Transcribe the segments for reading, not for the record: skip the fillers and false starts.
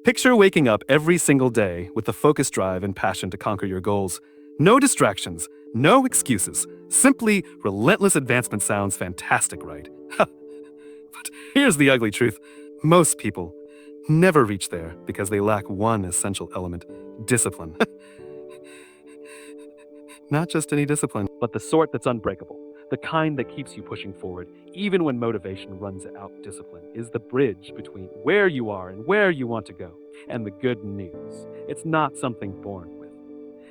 Picture waking up every single day with the focused drive and passion to conquer your goals. No distractions, no excuses. Simply relentless advancement sounds fantastic, right? But here's the ugly truth. Most people never reach there because they lack one essential element: discipline. Not just any discipline, but the sort that's unbreakable. The kind that keeps you pushing forward, even when motivation runs out. Discipline is the bridge between where you are and where you want to go. And the good news, it's not something born with.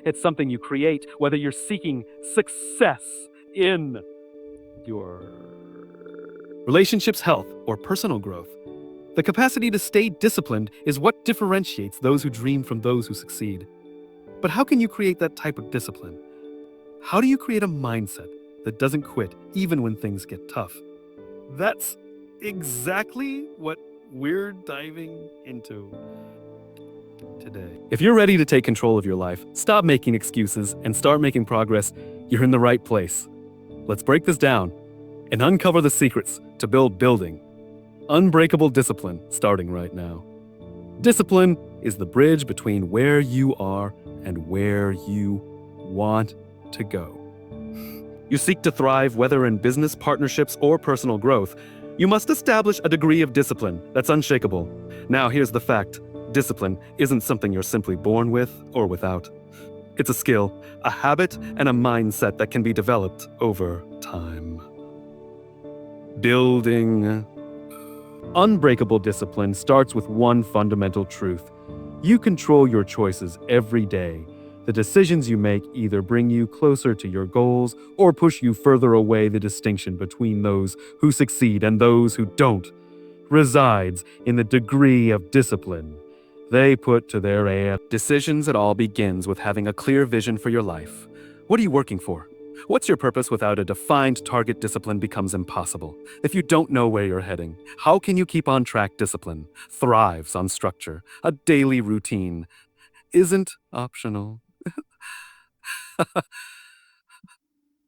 It's something you create, whether you're seeking success in your relationships, health, or personal growth. The capacity to stay disciplined is what differentiates those who dream from those who succeed. But how can you create that type of discipline? How do you create a mindset that doesn't quit even when things get tough? That's exactly what we're diving into today. If you're ready to take control of your life, stop making excuses, and start making progress, you're in the right place. Let's break this down and uncover the secrets to building unbreakable discipline starting right now. Discipline is the bridge between where you are and where you want to go. You seek to thrive, whether in business, partnerships, or personal growth. You must establish a degree of discipline that's unshakable. Now, here's the fact. Discipline isn't something you're simply born with or without. It's a skill, a habit, and a mindset that can be developed over time. Building unbreakable discipline starts with one fundamental truth. You control your choices every day. The decisions you make either bring you closer to your goals or push you further away. The distinction between those who succeed and those who don't resides in the degree of discipline they put to their aim. Decisions, it all begins with having a clear vision for your life. What are you working for? What's your purpose? Without a defined target, discipline becomes impossible. If you don't know where you're heading, how can you keep on track? Discipline thrives on structure. A daily routine isn't optional.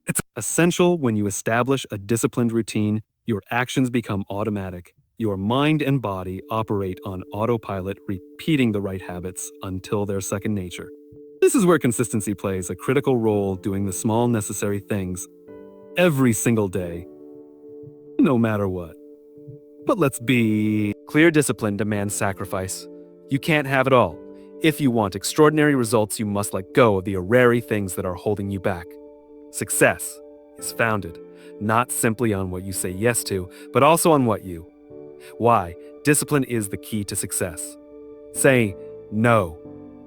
It's essential. When you establish a disciplined routine, your actions become automatic. Your mind and body operate on autopilot, repeating the right habits until they're second nature. This is where consistency plays a critical role, doing the small necessary things every single day, no matter what. But let's be clear, discipline demands sacrifice. You can't have it all. If you want extraordinary results, you must let go of the array things that are holding you back. Success is founded not simply on what you say yes to, but also on what you. Why? Discipline is the key to success. Say no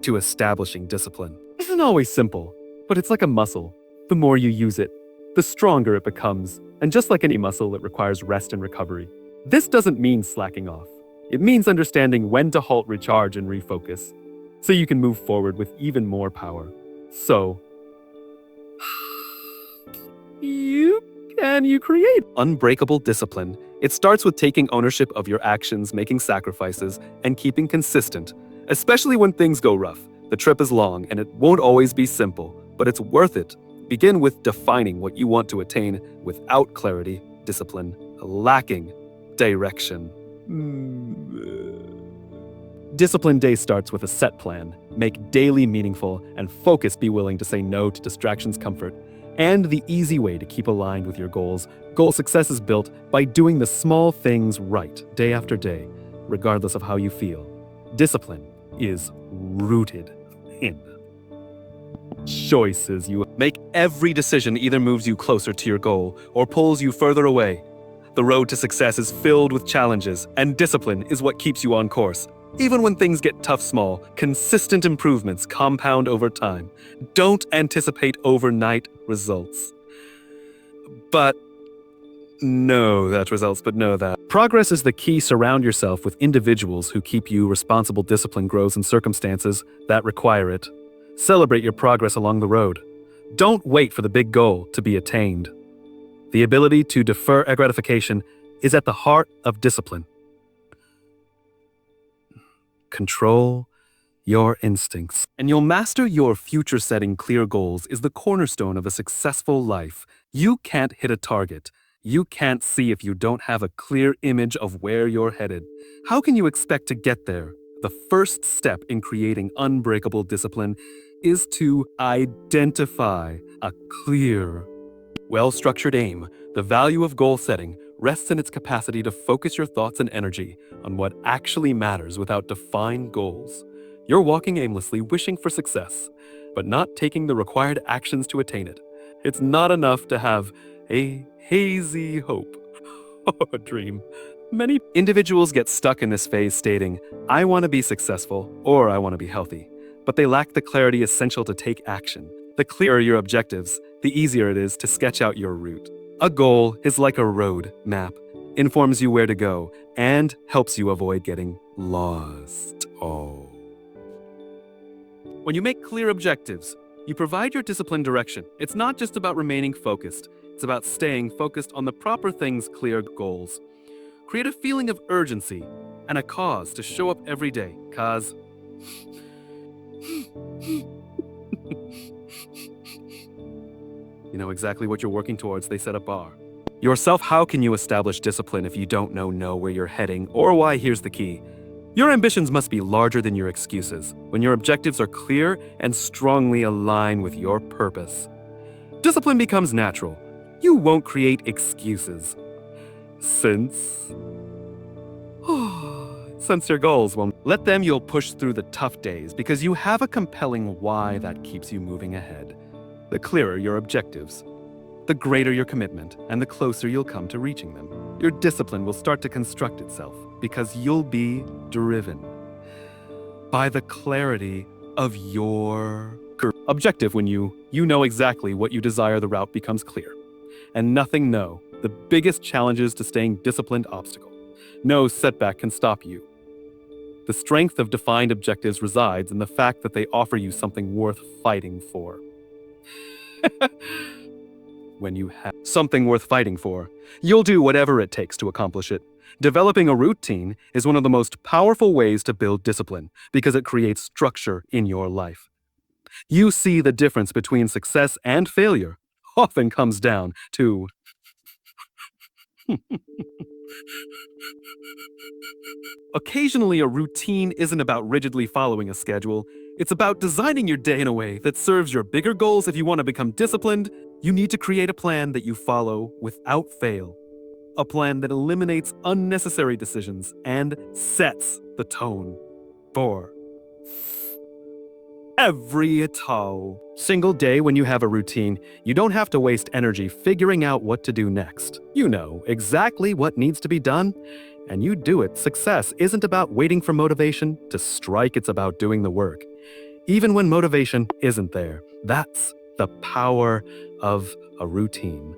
to establishing discipline. It isn't always simple, but it's like a muscle. The more you use it, the stronger it becomes. And just like any muscle, it requires rest and recovery. This doesn't mean slacking off. It means understanding when to halt, recharge, and refocus, so you can move forward with even more power. So, you create unbreakable discipline. It starts with taking ownership of your actions, making sacrifices, and keeping consistent, especially when things go rough. The trip is long, and it won't always be simple, but it's worth it. Begin with defining what you want to attain. Without clarity, discipline, lacking direction. Discipline day starts with a set plan. Make daily meaningful, and focus. Be willing to say no to distractions, comfort, and the easy way to keep aligned with your goals. Goal success is built by doing the small things right, day after day, regardless of how you feel. Discipline is rooted in choices you make. Every decision either moves you closer to your goal or pulls you further away. The road to success is filled with challenges, and discipline is what keeps you on course. Even when things get tough, small, consistent improvements compound over time. Don't anticipate overnight results. But know that progress is the key. Surround yourself with individuals who keep you responsible. Discipline grows in circumstances that require it. Celebrate your progress along the road. Don't wait for the big goal to be attained. The ability to defer gratification is at the heart of discipline. Control your instincts, and you'll master your future. Setting clear goals is the cornerstone of a successful life. You can't hit a target you can't see if you don't have a clear image of where you're headed. How can you expect to get there The first step in creating unbreakable discipline is to identify a clear, well structured aim. The value of goal setting rests in its capacity to focus your thoughts and energy on what actually matters without defined goals. You're walking aimlessly, wishing for success, but not taking the required actions to attain it. It's not enough to have a hazy hope or a dream. Many individuals get stuck in this phase stating, I want to be successful or I want to be healthy, but they lack the clarity essential to take action. The clearer your objectives, the easier it is to sketch out your route. A goal is like a road map, informs you where to go, and helps you avoid getting lost. When you make clear objectives, you provide your discipline direction. It's not just about remaining focused, it's about staying focused on the proper things, clear goals. Create a feeling of urgency and a cause to show up every day, cause you know exactly what you're working towards. They set a bar. Yourself, how can you establish discipline if you don't know where you're heading or why? Here's the key. Your ambitions must be larger than your excuses. When your objectives are clear and strongly align with your purpose, discipline becomes natural. You won't create excuses. Since your goals won't let them, you'll push through the tough days because you have a compelling why that keeps you moving ahead. The clearer your objectives, the greater your commitment, and the closer you'll come to reaching them. Your discipline will start to construct itself because you'll be driven by the clarity of your objective. When you know exactly what you desire, the route becomes clear. And nothing, no, the biggest challenges to staying disciplined obstacle. No setback can stop you. The strength of defined objectives resides in the fact that they offer you something worth fighting for. When you have something worth fighting for, you'll do whatever it takes to accomplish it. Developing a routine is one of the most powerful ways to build discipline because it creates structure in your life. You see, the difference between success and failure often comes down to occasionally, a routine isn't about rigidly following a schedule. It's about designing your day in a way that serves your bigger goals. If you want to become disciplined, you need to create a plan that you follow without fail. A plan that eliminates unnecessary decisions and sets the tone for every single day. When you have a routine, you don't have to waste energy figuring out what to do next. You know exactly what needs to be done, and you do it. Success isn't about waiting for motivation to strike, it's about doing the work, even when motivation isn't there. That's the power of a routine.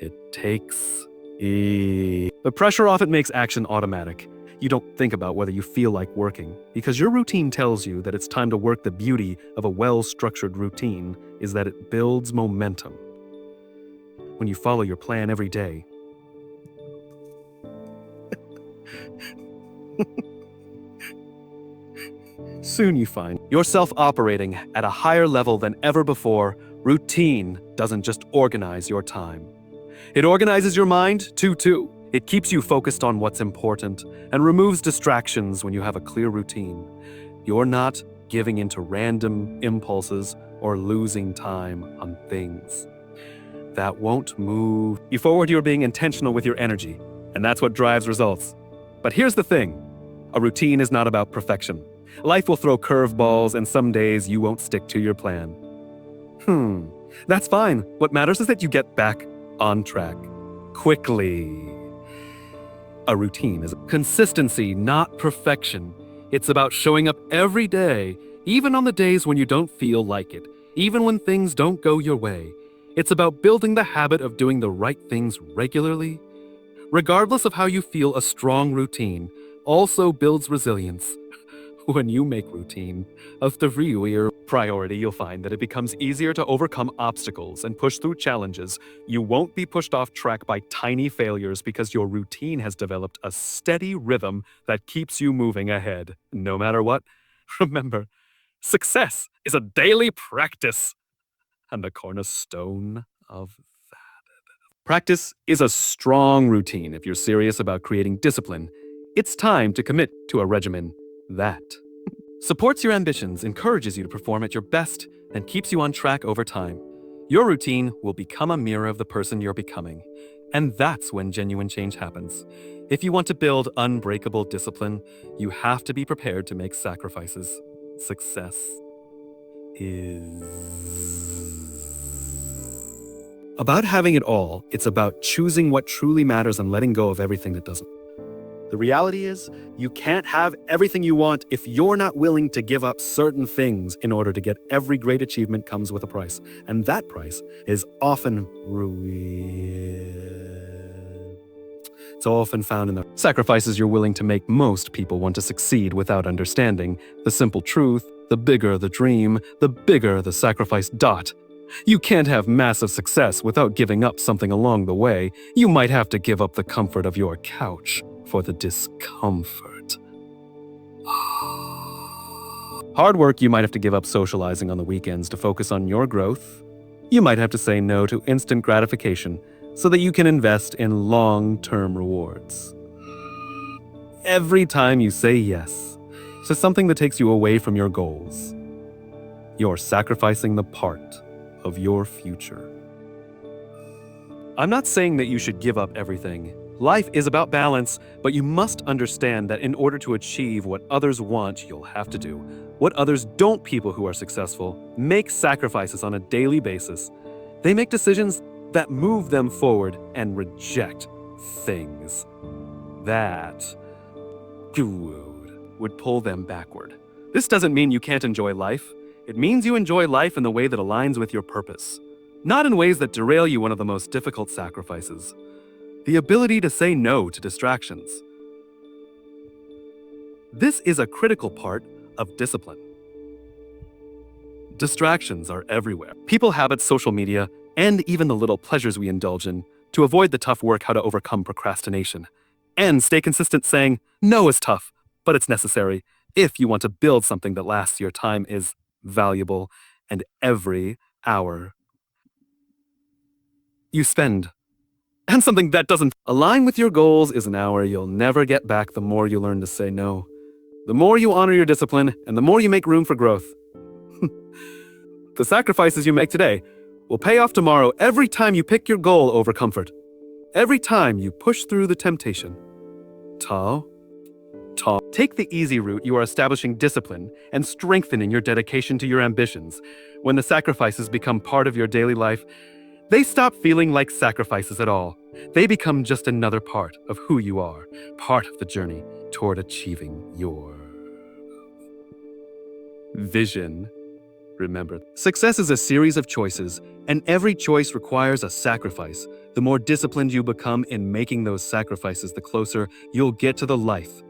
It takes the pressure off. It makes action automatic. You don't think about whether you feel like working because your routine tells you that it's time to work. The beauty of a well-structured routine is that it builds momentum. When you follow your plan every day, soon you find yourself operating at a higher level than ever before. Routine doesn't just organize your time. It organizes your mind too. It keeps you focused on what's important and removes distractions. When you have a clear routine, you're not giving into random impulses or losing time on things that won't move you forward. You're being intentional with your energy, and that's what drives results. But here's the thing. A routine is not about perfection. Life will throw curveballs, and some days you won't stick to your plan. That's fine. What matters is that you get back on track quickly. A routine is consistency, not perfection. It's about showing up every day, even on the days when you don't feel like it, even when things don't go your way. It's about building the habit of doing the right things regularly. Regardless of how you feel, a strong routine also builds resilience. When you make routine a three-year priority, you'll find that it becomes easier to overcome obstacles and push through challenges. You won't be pushed off track by tiny failures because your routine has developed a steady rhythm that keeps you moving ahead. No matter what, remember, success is a daily practice, and the cornerstone of practice is a strong routine. If you're serious about creating discipline, it's time to commit to a regimen that supports your ambitions, encourages you to perform at your best, and keeps you on track over time. Your routine will become a mirror of the person you're becoming. And that's when genuine change happens. If you want to build unbreakable discipline, you have to be prepared to make sacrifices. Success is about having it all. It's about choosing what truly matters and letting go of everything that doesn't. The reality is, you can't have everything you want if you're not willing to give up certain things in order to get every great achievement comes with a price. And that price is often ruin. It's often found in the sacrifices you're willing to make. Most people want to succeed without understanding the simple truth: the bigger the dream, the bigger the sacrifice. You can't have massive success without giving up something along the way. You might have to give up the comfort of your couch for the discomfort. Hard work. You might have to give up socializing on the weekends to focus on your growth. You might have to say no to instant gratification so that you can invest in long-term rewards. Every time you say yes to something that takes you away from your goals, you're sacrificing the part of your future. I'm not saying that you should give up everything. Life is about balance, but you must understand that in order to achieve what others want, you'll have to do what others don't. People who are successful make sacrifices on a daily basis. They make decisions that move them forward and reject things that would pull them backward. This doesn't mean you can't enjoy life. It means you enjoy life in the way that aligns with your purpose, not in ways that derail you. One of the most difficult sacrifices: the ability to say no to distractions. This is a critical part of discipline. Distractions are everywhere. People, habits, social media, and even the little pleasures we indulge in. To avoid the tough work, how to overcome procrastination and stay consistent. Saying no is tough, but it's necessary if you want to build something that lasts. Your time is valuable, and every hour you spend and something that doesn't align with your goals is an hour you'll never get back. The more you learn to say no, the more you honor your discipline, and the more you make room for growth. The sacrifices you make today will pay off tomorrow. Every time you pick your goal over comfort, every time you push through the temptation. Take the easy route. You are establishing discipline and strengthening your dedication to your ambitions. When the sacrifices become part of your daily life, they stop feeling like sacrifices at all. They become just another part of who you are, part of the journey toward achieving your vision. Remember, success is a series of choices, and every choice requires a sacrifice. The more disciplined you become in making those sacrifices, the closer you'll get to the life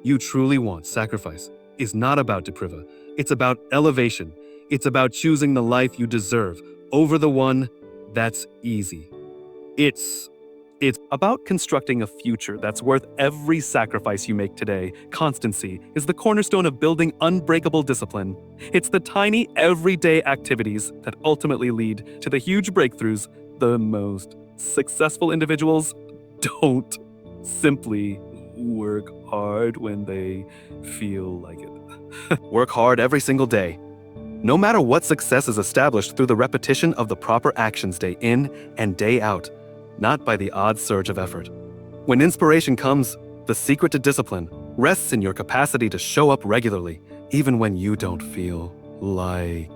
you truly want. Sacrifice is not about deprivation. It's about elevation. It's about choosing the life you deserve over the one that's easy. It's about constructing a future that's worth every sacrifice you make today. Constancy is the cornerstone of building unbreakable discipline. It's the tiny, everyday activities that ultimately lead to the huge breakthroughs. The most successful individuals don't simply work hard when they feel like it. Work hard every single day. No matter what, success is established through the repetition of the proper actions day in and day out, not by the odd surge of effort. When inspiration comes, the secret to discipline rests in your capacity to show up regularly, even when you don't feel like.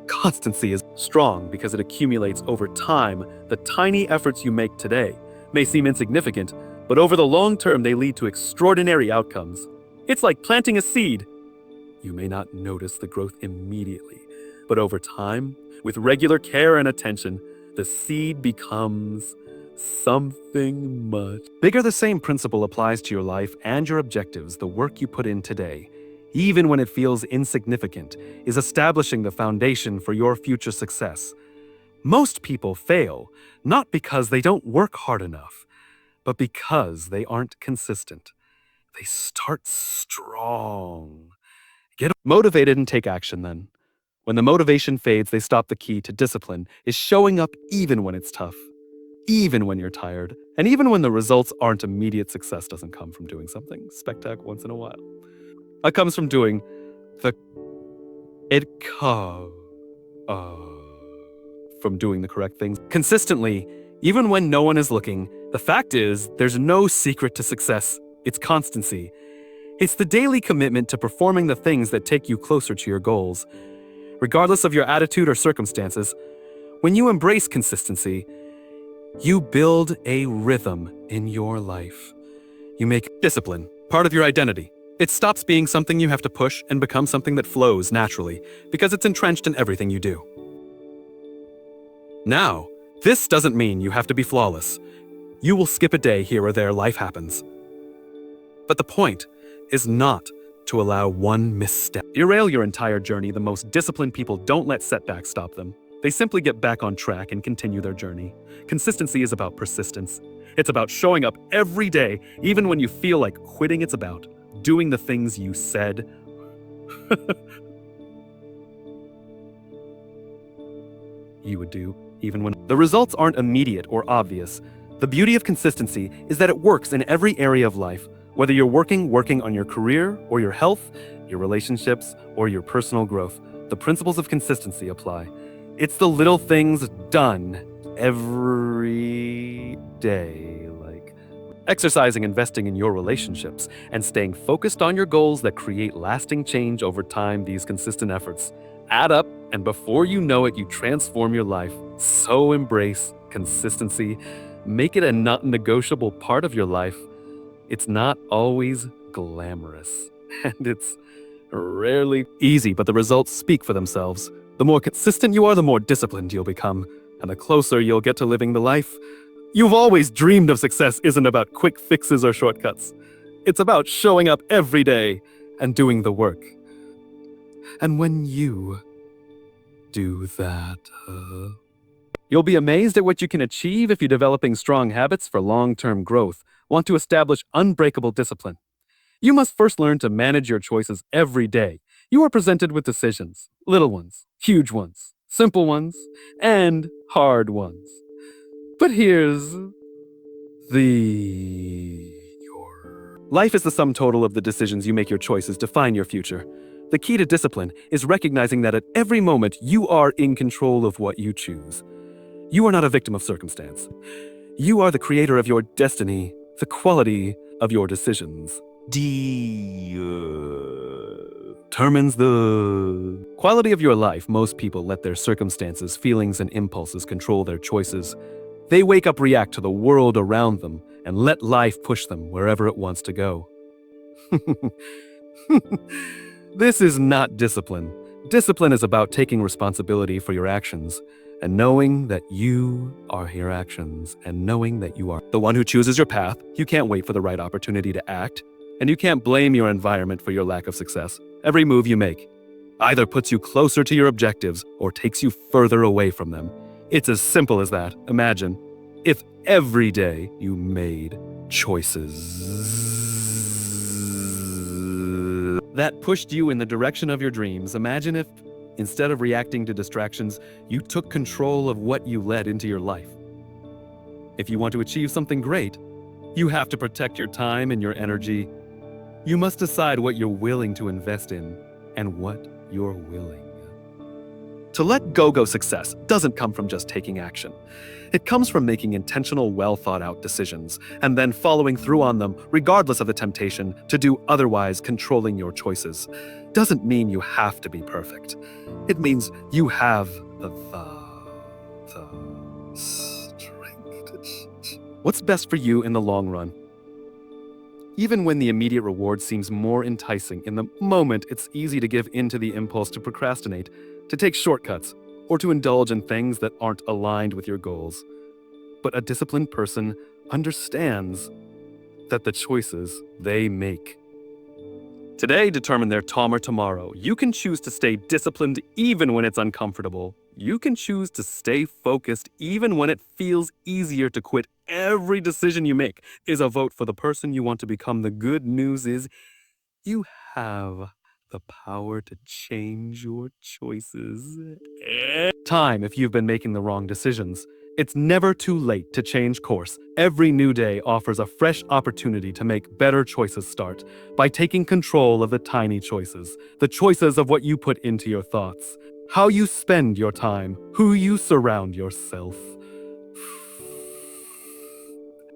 Constancy is strong because it accumulates over time. The tiny efforts you make today may seem insignificant, but over the long term, they lead to extraordinary outcomes. It's like planting a seed. You may not notice the growth immediately, but over time, with regular care and attention, the seed becomes something much bigger. The same principle applies to your life and your objectives. The work you put in today, even when it feels insignificant, is establishing the foundation for your future success. Most people fail, not because they don't work hard enough, but because they aren't consistent. They start strong, get motivated, and take action then. When the motivation fades, they stop. The key to discipline is showing up even when it's tough. even when you're tired, and even when the results aren't immediate. Success doesn't come from doing something spectacular once in a while. It comes from doing the it co- uh, from doing the correct things consistently, even when no one is looking. The fact is, there's no secret to success. It's constancy. It's the daily commitment to performing the things that take you closer to your goals. Regardless of your attitude or circumstances, when you embrace consistency, you build a rhythm in your life. You make discipline part of your identity. It stops being something you have to push and becomes something that flows naturally because it's entrenched in everything you do. Now, this doesn't mean you have to be flawless. You will skip a day here or there, life happens. But the point is not to allow one misstep derail your entire journey. The most disciplined people don't let setbacks stop them. They simply get back on track and continue their journey. Consistency is about persistence. It's about showing up every day, even when you feel like quitting. It's about doing the things you said you would do, even when the results aren't immediate or obvious. The beauty of consistency is that it works in every area of life, whether you're working on your career or your health, your relationships, or your personal growth. The principles of consistency apply. It's the little things done every day, like exercising, investing in your relationships, and staying focused on your goals that create lasting change over time. These consistent efforts add up, and before you know it, you transform your life. So embrace consistency. Make it a non-negotiable part of your life. It's not always glamorous, and it's rarely easy, but the results speak for themselves. The more consistent you are, the more disciplined you'll become, and the closer you'll get to living the life you've always dreamed of. Success isn't about quick fixes or shortcuts. It's about showing up every day and doing the work. And when you do that, you'll be amazed at what you can achieve if you're developing strong habits for long-term growth. Want to establish unbreakable discipline? You must first learn to manage your choices every day. You are presented with decisions, little ones, huge ones, simple ones, and hard ones. But here's your life is the sum total of the decisions you make. Your choices define your future. The key to discipline is recognizing that at every moment you are in control of what you choose. You are not a victim of circumstance. You are the creator of your destiny, the quality of your decisions determines the quality of your life. Most people let their circumstances, feelings, and impulses control their choices. They wake up, react to the world around them, and let life push them wherever it wants to go. This is not discipline. Discipline is about taking responsibility for your actions and knowing that you are your actions and knowing that you are the one who chooses your path. You can't wait for the right opportunity to act, and you can't blame your environment for your lack of success. Every move you make either puts you closer to your objectives or takes you further away from them. It's as simple as that. Imagine if every day you made choices that pushed you in the direction of your dreams. Imagine if, instead of reacting to distractions, you took control of what you let into your life. If you want to achieve something great, you have to protect your time and your energy. You must decide what you're willing to invest in and what you're willing to let go. Success doesn't come from just taking action. It comes from making intentional, well-thought-out decisions and then following through on them, regardless of the temptation to do otherwise. Controlling your choices doesn't mean you have to be perfect. It means you have the strength to what's best for you in the long run. Even when the immediate reward seems more enticing, in the moment it's easy to give in to the impulse to procrastinate, to take shortcuts, or to indulge in things that aren't aligned with your goals. But a disciplined person understands that the choices they make today determine their tomorrow. You can choose to stay disciplined even when it's uncomfortable. You can choose to stay focused even when it feels easier to quit. Every decision you make is a vote for the person you want to become. The good news is you have the power to change your choices. Time if you've been making the wrong decisions. It's never too late to change course. Every new day offers a fresh opportunity to make better choices start by taking control of the tiny choices, the choices of what you put into your thoughts, how you spend your time, who you surround yourself.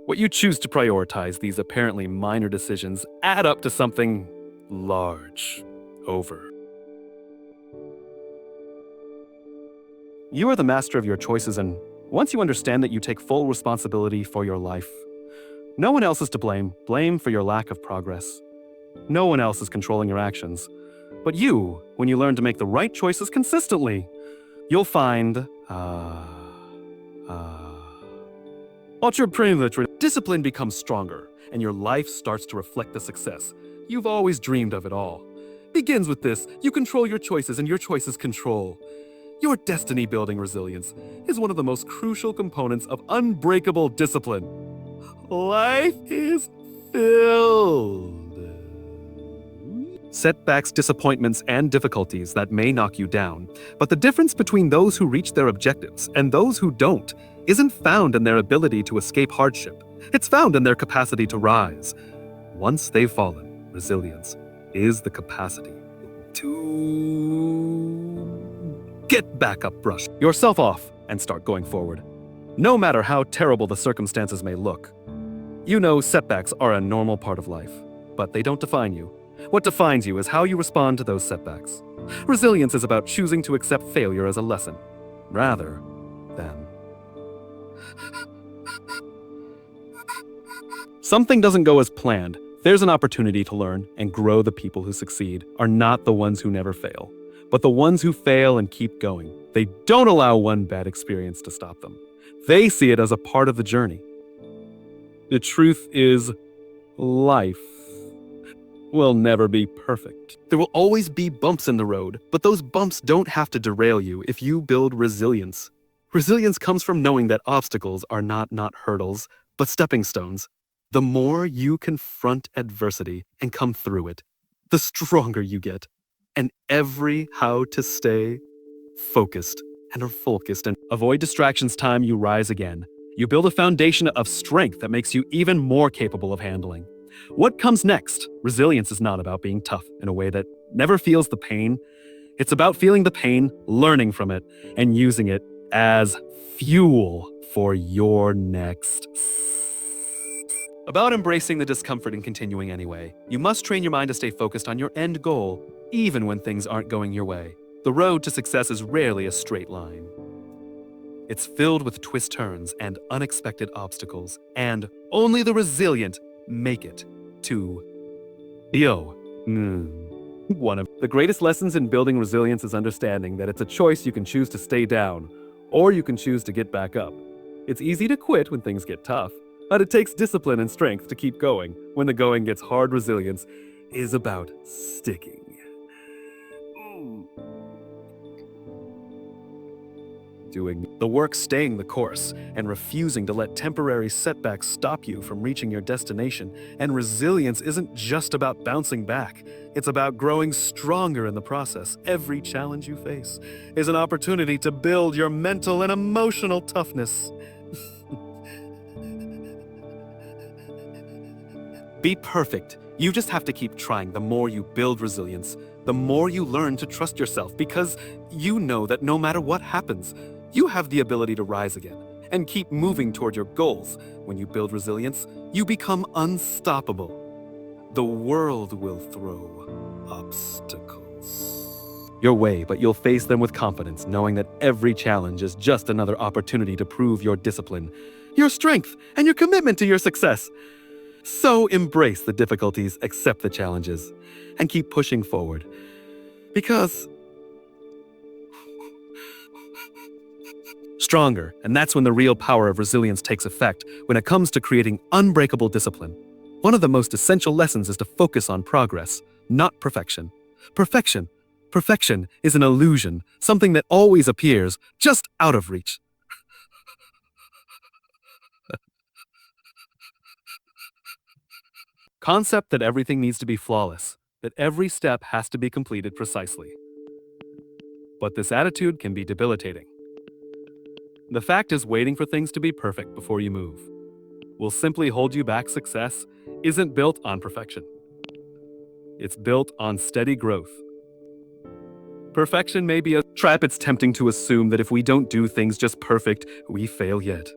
What you choose to prioritize, these apparently minor decisions, add up to something large over. You are the master of your choices, and once you understand that you take full responsibility for your life, no one else is to blame for your lack of progress. No one else is controlling your actions. But you, when you learn to make the right choices consistently, you'll find, What's your privilege? Discipline becomes stronger, and your life starts to reflect the success you've always dreamed of it all. Begins with this: you control your choices, and your choices control. Your destiny building resilience is one of the most crucial components of unbreakable discipline. Life is filled. Setbacks, disappointments, and difficulties that may knock you down. But the difference between those who reach their objectives and those who don't isn't found in their ability to escape hardship. It's found in their capacity to rise. Once they've fallen, resilience is the capacity to get back up, brush yourself off, and start going forward. No matter how terrible the circumstances may look. You know, setbacks are a normal part of life, but they don't define you. What defines you is how you respond to those setbacks. Resilience is about choosing to accept failure as a lesson, rather than something doesn't go as planned. There's an opportunity to learn and grow. The people who succeed are not the ones who never fail, but the ones who fail and keep going. They don't allow one bad experience to stop them. They see it as a part of the journey. The truth is, life will never be perfect. There will always be bumps in the road, but those bumps don't have to derail you if you build resilience. Resilience comes from knowing that obstacles are not hurdles, but stepping stones. The more you confront adversity and come through it, the stronger you get. And how to stay focused and avoid distractions. Time you rise again. You build a foundation of strength that makes you even more capable of handling what comes next. Resilience is not about being tough in a way that never feels the pain. It's about feeling the pain, learning from it, and using it as fuel for your next. About embracing the discomfort and continuing anyway. You must train your mind to stay focused on your end goal, even when things aren't going your way. The road to success is rarely a straight line. It's filled with twists, turns, and unexpected obstacles, and only the resilient make it to one of the greatest lessons in building resilience is understanding that it's a choice. You can choose to stay down, or you can choose to get back up. It's easy to quit when things get tough, but it takes discipline and strength to keep going. When the going gets hard, resilience is about sticking. Doing the work, staying the course, and refusing to let temporary setbacks stop you from reaching your destination. And resilience isn't just about bouncing back. It's about growing stronger in the process. Every challenge you face is an opportunity to build your mental and emotional toughness. Be perfect. You just have to keep trying. The more you build resilience, the more you learn to trust yourself, because you know that no matter what happens, you have the ability to rise again and keep moving toward your goals. When you build resilience, you become unstoppable. The world will throw obstacles your way, but you'll face them with confidence, knowing that every challenge is just another opportunity to prove your discipline, your strength, and your commitment to your success. So embrace the difficulties, accept the challenges, and keep pushing forward. Because stronger, and that's when the real power of resilience takes effect, when it comes to creating unbreakable discipline. One of the most essential lessons is to focus on progress, not perfection. Perfection is an illusion, something that always appears just out of reach. Concept that everything needs to be flawless, that every step has to be completed precisely. But this attitude can be debilitating. The fact is, waiting for things to be perfect before you move will simply hold you back. Success isn't built on perfection. It's built on steady growth. Perfection may be a trap. It's tempting to assume that if we don't do things just perfect, we fail yet.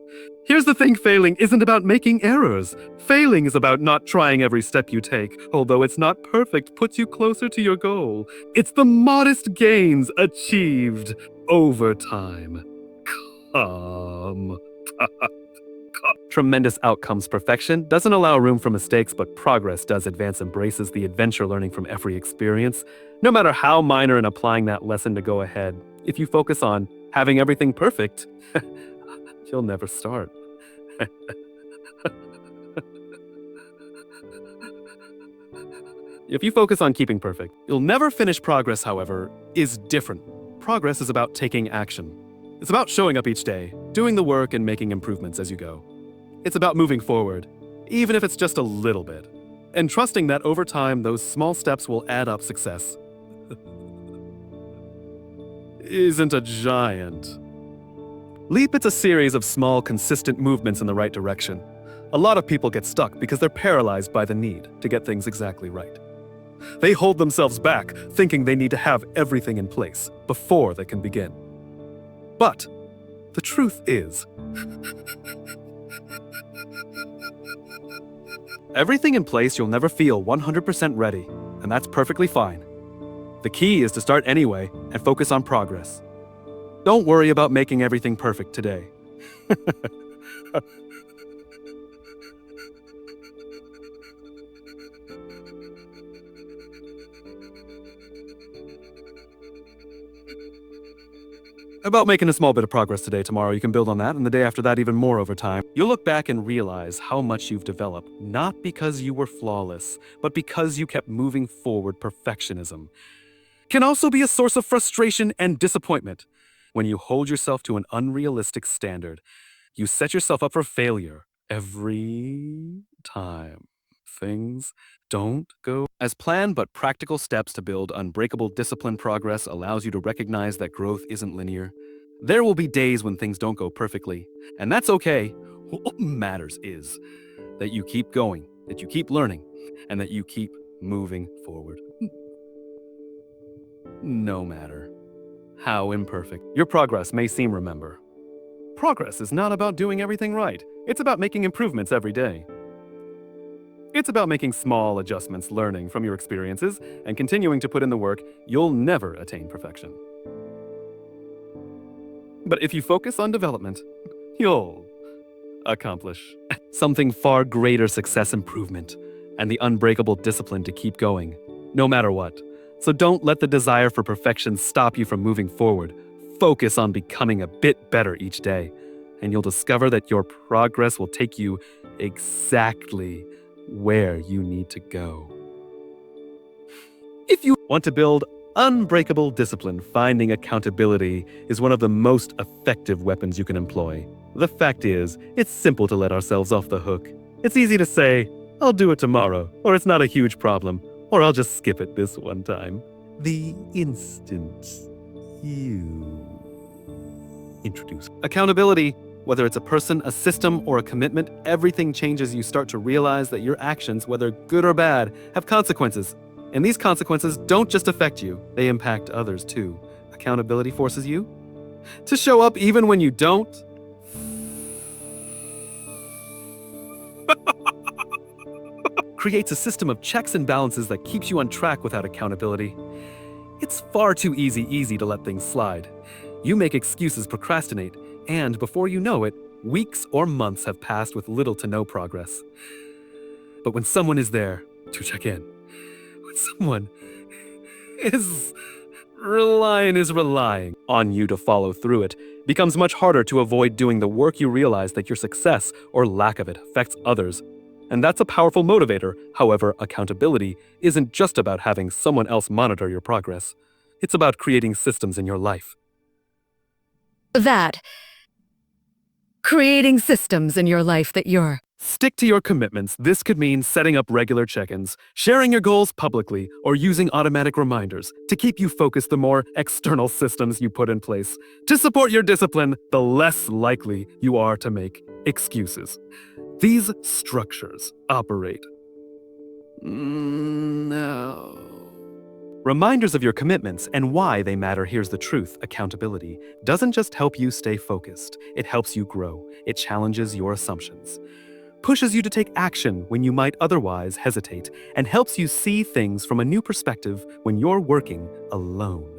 Here's the thing, failing isn't about making errors. Failing is about not trying every step you take. Although it's not perfect, puts you closer to your goal. It's the modest gains achieved over time. Tremendous outcomes. Perfection doesn't allow room for mistakes, but progress does. Advance embraces the adventure, learning from every experience, no matter how minor, and applying that lesson to go ahead. If you focus on having everything perfect, you'll never start. If you focus on keeping perfect, you'll never finish. Progress, however, is different. Progress is about taking action. It's about showing up each day, doing the work, and making improvements as you go. It's about moving forward, even if it's just a little bit, and trusting that over time, those small steps will add up. Success isn't a giant leap, it's a series of small, consistent movements in the right direction. A lot of people get stuck because they're paralyzed by the need to get things exactly right. They hold themselves back, thinking they need to have everything in place before they can begin. But the truth is, everything in place, you'll never feel 100% ready, and that's perfectly fine. The key is to start anyway and focus on progress. Don't worry about making everything perfect today. About making a small bit of progress today. Tomorrow you can build on that, and the day after that even more. Over time, you'll look back and realize how much you've developed, not because you were flawless, but because you kept moving forward. Perfectionism can also be a source of frustration and disappointment. When you hold yourself to an unrealistic standard, you set yourself up for failure every time things don't go as planned. But practical steps to build unbreakable discipline. Progress allows you to recognize that growth isn't linear. There will be days when things don't go perfectly, and that's okay. What matters is that you keep going, that you keep learning, and that you keep moving forward. No matter how imperfect your progress may seem. Remember, progress is not about doing everything right. It's about making improvements every day. It's about making small adjustments, learning from your experiences, and continuing to put in the work. You'll never attain perfection. But if you focus on development, you'll accomplish something far greater: success, improvement, and the unbreakable discipline to keep going, no matter what. So don't let the desire for perfection stop you from moving forward. Focus on becoming a bit better each day, and you'll discover that your progress will take you exactly where you need to go. If you want to build unbreakable discipline, finding accountability is one of the most effective weapons you can employ. The fact is, it's simple to let ourselves off the hook. It's easy to say, "I'll do it tomorrow," or "It's not a huge problem," or "I'll just skip it this one time." The instant you introduce accountability, whether it's a person, a system, or a commitment, everything changes. You start to realize that your actions, whether good or bad, have consequences. And these consequences don't just affect you, they impact others too. Accountability forces you to show up even when you don't. Creates a system of checks and balances that keeps you on track. Without accountability, it's far too easy to let things slide. You make excuses, procrastinate, and before you know it, weeks or months have passed with little to no progress. But when someone is there to check in, when someone is relying on you to follow through, it becomes much harder to avoid doing the work. You realize that your success or lack of it affects others, and that's a powerful motivator. However, accountability isn't just about having someone else monitor your progress. It's about creating systems in your life. Creating systems in your life that you're Stick to your commitments. This could mean setting up regular check ins, sharing your goals publicly, or using automatic reminders to keep you focused. The more external systems you put in place to support your discipline, the less likely you are to make excuses. These structures operate. No. Reminders of your commitments and why they matter. Here's the truth: accountability doesn't just help you stay focused, it helps you grow. It challenges your assumptions, pushes you to take action when you might otherwise hesitate, and helps you see things from a new perspective when you're working alone.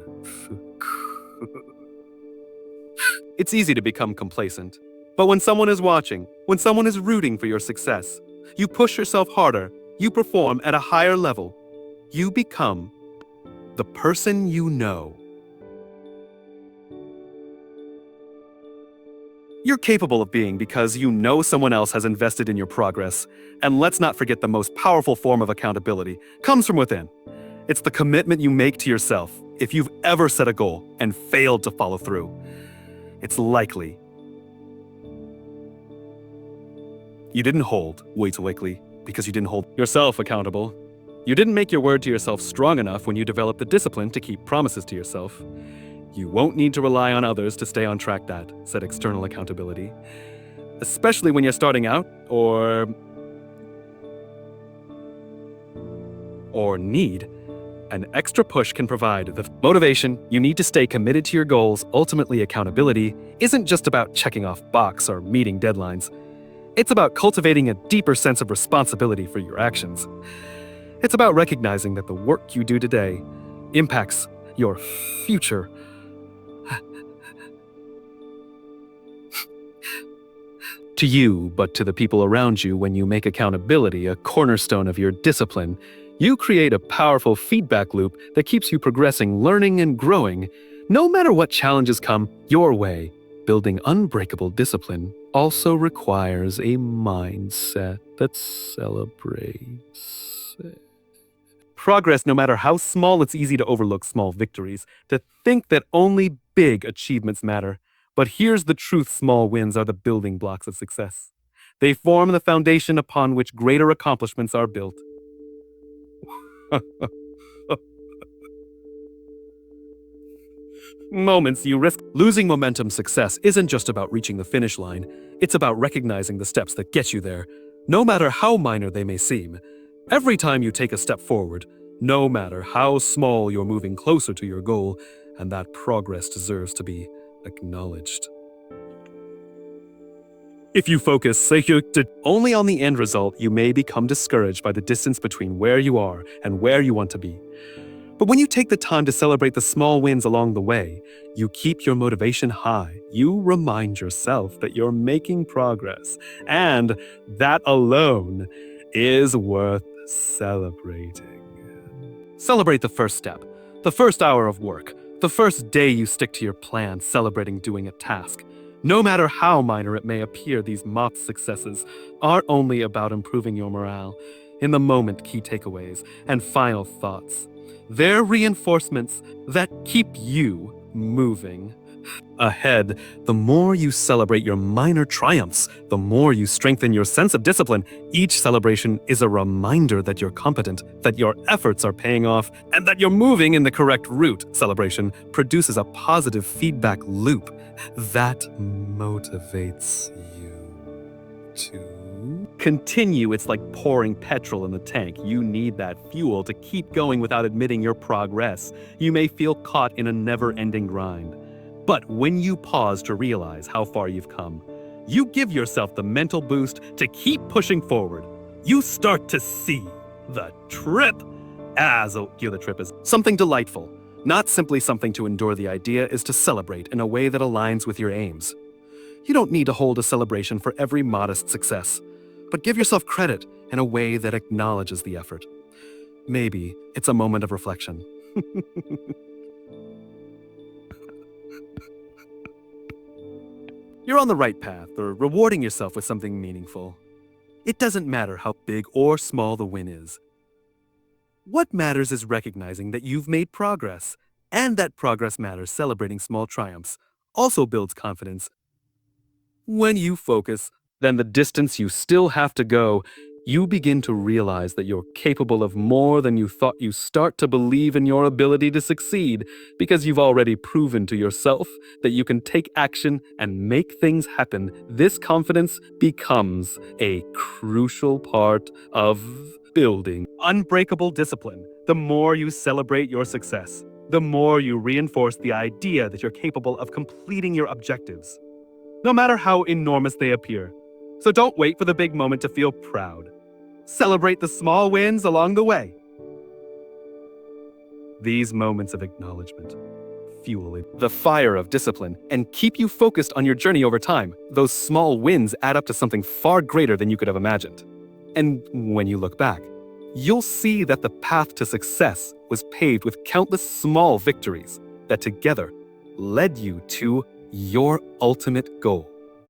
It's easy to become complacent. But when someone is watching, when someone is rooting for your success, you push yourself harder, you perform at a higher level, you become the person you know you're capable of being because you know someone else has invested in your progress. And let's not forget, the most powerful form of accountability comes from within. It's the commitment you make to yourself. If you've ever set a goal and failed to follow through, it's likely you didn't hold because you didn't hold yourself accountable. You didn't make your word to yourself strong enough when you developed the discipline to keep promises to yourself. You won't need to rely on others to stay on track. That said, external accountability, especially when you're starting out or need an extra push, can provide the motivation you need to stay committed to your goals. Ultimately, accountability isn't just about checking off box or meeting deadlines. It's about cultivating a deeper sense of responsibility for your actions. It's about recognizing that the work you do today impacts your future. To you, but to the people around you. When you make accountability a cornerstone of your discipline, you create a powerful feedback loop that keeps you progressing, learning, and growing, no matter what challenges come your way. Building unbreakable discipline also requires a mindset that celebrates progress, no matter how small. It's easy to overlook small victories, to think that only big achievements matter. But here's the truth: small wins are the building blocks of success. They form the foundation upon which greater accomplishments are built. Moments you risk losing momentum. Success isn't just about reaching the finish line, it's about recognizing the steps that get you there, no matter how minor they may seem. Every time you take a step forward, no matter how small, you're moving closer to your goal, and that progress deserves to be acknowledged. If you focus only on the end result, you may become discouraged by the distance between where you are and where you want to be. But when you take the time to celebrate the small wins along the way, you keep your motivation high. You remind yourself that you're making progress, and that alone is worth celebrating. Celebrate the first step, the first hour of work, the first day you stick to your plan. Celebrating doing a task, no matter how minor it may appear. These mock successes aren't only about improving your morale in the moment. Key takeaways and final thoughts: they're reinforcements that keep you moving ahead. The more you celebrate your minor triumphs, the more you strengthen your sense of discipline. Each celebration is a reminder that you're competent, that your efforts are paying off, and that you're moving in the correct route. Celebration produces a positive feedback loop that motivates you to continue. It's like pouring petrol in the tank. You need that fuel to keep going without admitting your progress. You may feel caught in a never-ending grind, but when you pause to realize how far you've come, you give yourself the mental boost to keep pushing forward. You start to see the trip as something delightful, not simply something to endure. The idea is to celebrate in a way that aligns with your aims. You don't need to hold a celebration for every modest success, but give yourself credit in a way that acknowledges the effort. Maybe it's a moment of reflection. You're on the right path, or rewarding yourself with something meaningful. It doesn't matter how big or small the win is. What matters is recognizing that you've made progress, and that progress matters. Celebrating small triumphs also builds confidence. When you focus than the distance you still have to go, you begin to realize that you're capable of more than you thought. You start to believe in your ability to succeed because you've already proven to yourself that you can take action and make things happen. This confidence becomes a crucial part of building unbreakable discipline. The more you celebrate your success, the more you reinforce the idea that you're capable of completing your objectives, no matter how enormous they appear. So don't wait for the big moment to feel proud. Celebrate the small wins along the way. These moments of acknowledgement fuel the fire of discipline and keep you focused on your journey over time. Those small wins add up to something far greater than you could have imagined. And when you look back, you'll see that the path to success was paved with countless small victories that together led you to your ultimate goal.